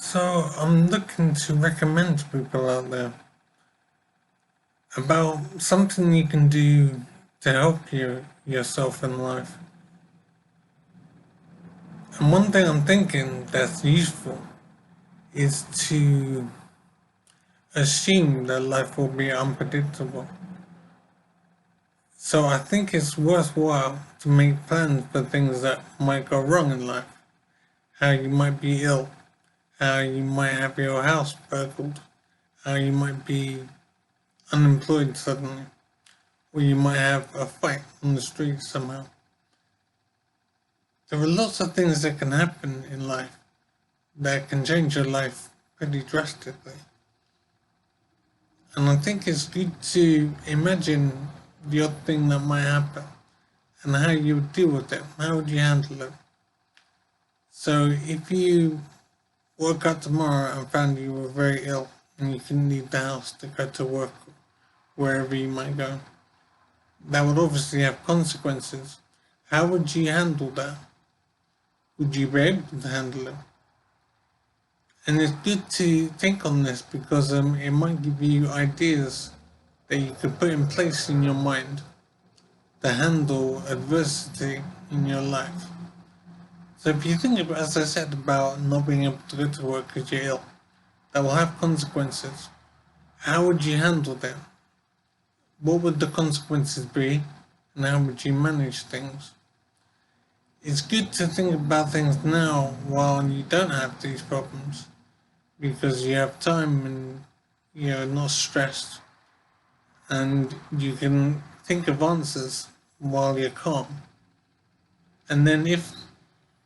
So I'm looking to recommend to people out there about something you can do to help yourself in life. And one thing I'm thinking that's useful is to assume that life will be unpredictable. So I think it's worthwhile to make plans for things that might go wrong in life. How you might be ill, how you might have your house burgled, how you might be unemployed suddenly, or you might have a fight on the street somehow. There are lots of things that can happen in life that can change your life pretty drastically. And I think it's good to imagine the odd thing that might happen and how you would deal with it. How would you handle it? So if you woke up tomorrow and found you were very ill and you couldn't leave the house to go to work, wherever you might go, that would obviously have consequences. How would you handle that? Would you be able to handle it? And it's good to think on this because it might give you ideas that you could put in place in your mind to handle adversity in your life. So if you think about, as I said, about not being able to go to work because you're ill, that will have consequences. How would you handle them? What would the consequences be? And how would you manage things? It's good to think about things now while you don't have these problems because you have time and you're not stressed and you can think of answers while you're calm. And then if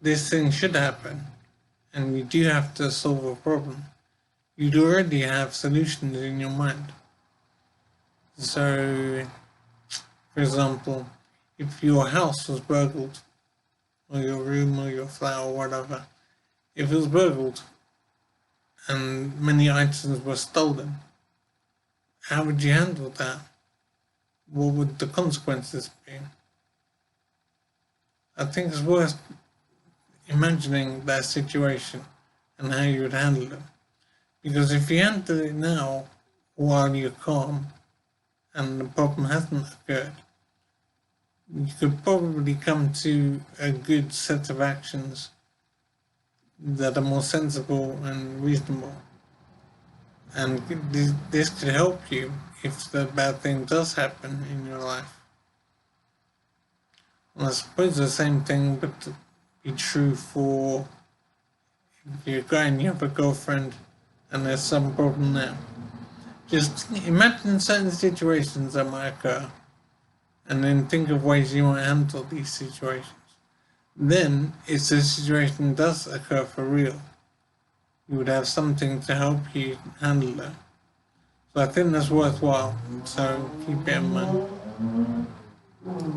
this thing should happen and you do have to solve a problem, you'd already have solutions in your mind. So, for example, if your house was burgled, or your room or your flat or whatever, if it was burgled and many items were stolen, how would you handle that? What would the consequences be? I think it's worth imagining that situation and how you would handle it. Because if you handle it now while you're calm and the problem hasn't occurred, you could probably come to a good set of actions that are more sensible and reasonable. And this could help you if the bad thing does happen in your life. And I suppose the same thing would be true for if you're a guy and you have a girlfriend and there's some problem there. Just imagine certain situations that might occur and then think of ways you might handle these situations. Then, if the situation does occur for real, you would have something to help you handle it. So I think that's worthwhile, so keep it in mind.